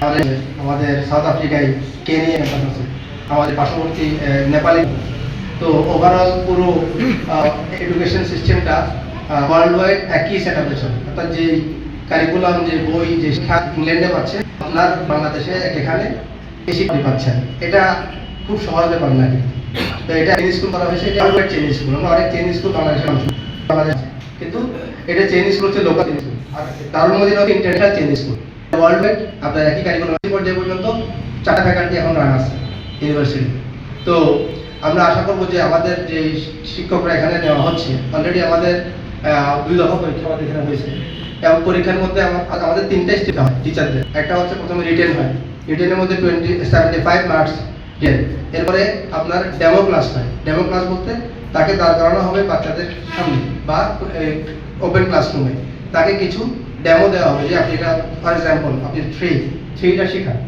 আমাদের সাউথ আফ্রিকায় Kenya campus আছে, আমাদের পার্শ্ববর্তী নেপালে। তো ওভারঅল পুরো এডুকেশন সিস্টেমটা ওয়ার্ল্ড ওয়াইড একই সেট আপে চলে, অর্থাৎ যে কারিকুলাম, যে বই, যে শিক্ষা ইংল্যান্ডে পাচ্ছে, আপনার বাংলাদেশে এখানে বেশি পাচ্ছেন। এটা খুব সহজ ব্যাপার না। তো এটা চেইন স্কুল করা হয়েছে, এটা ওয়ার্ল্ড চেইন স্কুল। আমরা অনেক চেইন স্কুল বাংলাদেশ, কিন্তু এটা চেইন স্কুল হচ্ছে লোকাল চেইন স্কুল, আর তার মধ্যে হচ্ছে international chain school. World wide আপনার একই কারিকুলাম পর্যায়ে পর্যন্ত 4টা ফ্যাকাল্টি এখন রান আছে ইউনিভার্সিটি। তো আমরা আশা করবো যে আমাদের যে শিক্ষকরা এখানে নেওয়া হচ্ছে, অলরেডি আমাদের 2 দফা পরীক্ষা আমাদের এখানে হয়েছে, এবং পরীক্ষার মধ্যে আমাদের 3টা স্টেপ হয় টিচারদের। একটা হচ্ছে প্রথমে রিটেন হয়, রিটেনের মধ্যে 75 মার্কস টেন। এরপরে আপনার ডেমো ক্লাস হয়। ডেমো ক্লাস বলতে তাকে দাঁড় করানো হবে বাচ্চাদের সামনে বা ওপেন ক্লাসরুমে, তাকে কিছু ডেমো দেওয়া হবে যে আপনি এটা, ফর এক্সাম্পল আপনি থ্রিটা শেখান,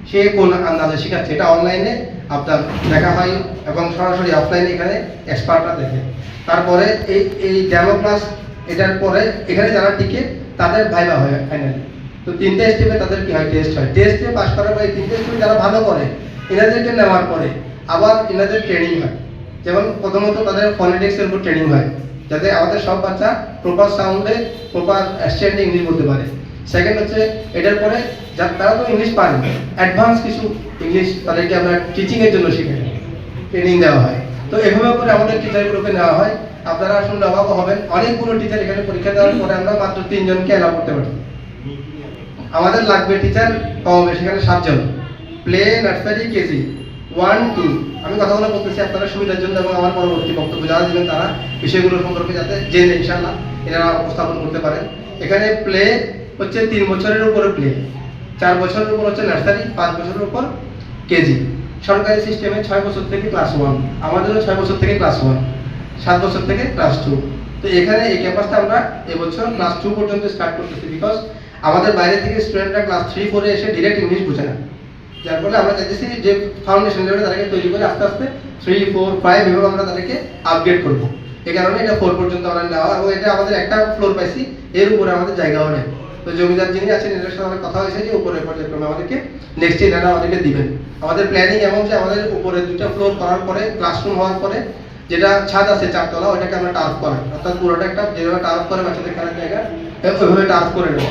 সে কোন আন্দাজে শেখাচ্ছে এটা অনলাইনে আপনার দেখা হয়, এবং সরাসরি অফলাইনে এখানে এক্সপার্টরা দেখে। তারপরে এই ডেমো ক্লাস, এটার পরে এখানে যারা টিকে তাদের ভাইবা হয় ফাইনালি। তো 3টা স্টেপে তাদের কি হয়, টেস্ট হয়। টেস্টে পাস করার পরে 3টে স্টেপে যারা ভালো করে, এনাদেরকে নেওয়ার পরে আবার এনাদের ট্রেনিং হয়। যেমন প্রথমত তাদের ফনেটিক্সের উপর ট্রেনিং হয়, যাতে আমাদের সব বাচ্চা প্রপার সাউন্ডে, প্রপার অ্যাকসেন্টে ইংলিশ বলতে পারে। সেকেন্ড হচ্ছে এটার পরে তারা তো ইংলিশ পারে, অ্যাডভান্স কিছু ইংলিশ তাদেরকে আমরা টিচিংয়ের জন্য শিখে ট্রেনিং দেওয়া হয়। তো এভাবে করে আমাদের টিচারগুলোকে নেওয়া হয়। আপনারা শুনলে অবাক হবেন, অনেকগুলো টিচার এখানে পরীক্ষা দেওয়ার পরে আমরা মাত্র 3 জনকে অ্যালাউ করতে পারি। আমাদের লাগবে টিচার কম বেশি, এখানে 7 জন, প্লে, নার্সারি, কেজি 1, 2। আমি কথাগুলো বলতেছি আপনারা সুবিধার জন্য, এবং আমার পরবর্তী বক্তব্য যারা দিবেন তারা বিষয়গুলো সম্পর্কে যাতে জেনে ইনশাআল্লাহ এনারা উপস্থাপন করতে পারেন। এখানে প্লে হচ্ছে 3 বছরের উপরে প্লে, 4 বছরের উপর হচ্ছে নার্সারি, 5 বছরের উপর কেজি। সরকারি সিস্টেমে 6 বছর থেকে ক্লাস 1, আমাদেরও 6 বছর থেকে ক্লাস 1, 7 বছর থেকে ক্লাস 2। তো এখানে এই ক্যাম্পাসটা আমরা এবছর ক্লাস 2 পর্যন্ত স্টার্ট করতেছি, বিকজ আমাদের বাইরে থেকে স্টুডেন্টরা ক্লাস 3, 4 এসে ডিরেক্ট ইংলিশ বুঝে না। যার ফলে আমরা চাইতেছি যে ফাউন্ডেশন লেভেলে তাদেরকে তৈরি করে আস্তে আস্তে 3, 4, 5 এভাবে আমরা তাদেরকে আপগ্রেড করব। এই কারণে এটা 4 পর্যন্ত আমরা নেওয়া, এবং এটা আমাদের একটা ফ্লোর পাইছি, এর উপরে আমাদের জায়গাও নেই। তো জমিদার যিনি আছেন এদের সাথে আমাদের কথা হয়েছে যে উপরে পর্যায়ক্রমে আমাদেরকে নেক্সট এনারা আমাদেরকে দিবেন। আমাদের প্ল্যানিং এমন যে আমাদের উপরে 2টা ফ্লোর করার পরে, ক্লাসরুম হওয়ার পরে যেটা ছাদ আছে 4 তলা, ওইটাকে আমরা টার্ফ করাই, অর্থাৎ পুরোটা একটা যেভাবে টার্ফ করে বাচ্চাদের খেলার জায়গা, ওইভাবে টার্ফ করে নেব।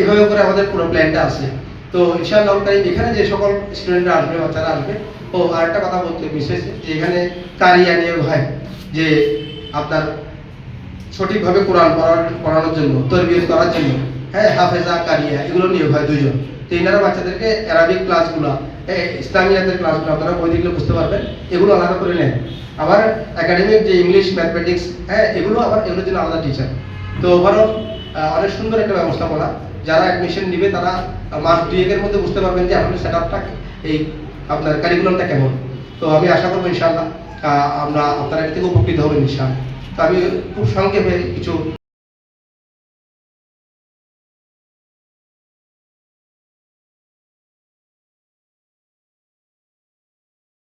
এভাবে করে আমাদের পুরো প্ল্যানটা আছে। তো ইনশাআল্লাহ এখানে যে সকল স্টুডেন্টরা আসবে, বাচ্চারা আসবে। ও আরেকটা কথা বলতে বিশেষ, যে এখানে কারিয়া নিয়োগ হয়, যে আপনার সঠিকভাবে কোরআন পড়ানোর জন্য, তরবিয়ত করার জন্য, হ্যাঁ, হাফেজা, কারিয়া, এগুলো নিয়োগ হয় 2 জন। তো এনারা বাচ্চাদেরকে অ্যারাবিক ক্লাসগুলো, ইসলামিয়াতের ক্লাসগুলো আপনারা বই দেখলে বুঝতে পারবেন, এগুলো আলাদা করে নেন। আবার একাডেমিক যে ইংলিশ, ম্যাথমেটিক্স, হ্যাঁ, এগুলো এগুলোর জন্য আলাদা টিচার। তো ওভারঅল অনেক সুন্দর একটা ব্যবস্থাপনা। যারা অ্যাডমিশন নিবে তারা মাস 2-1 মধ্যে বুঝতে পারবেন যে আসলে সেট আপটা, এই আপনার কারিকুলামটা কেমন। তো আমি আশা করবো ইনশাআল্লাহ আপনারা এর থেকে উপকৃত হবেন ইনশাআল্লাহ। তো আমি খুব সংক্ষেপে কিছু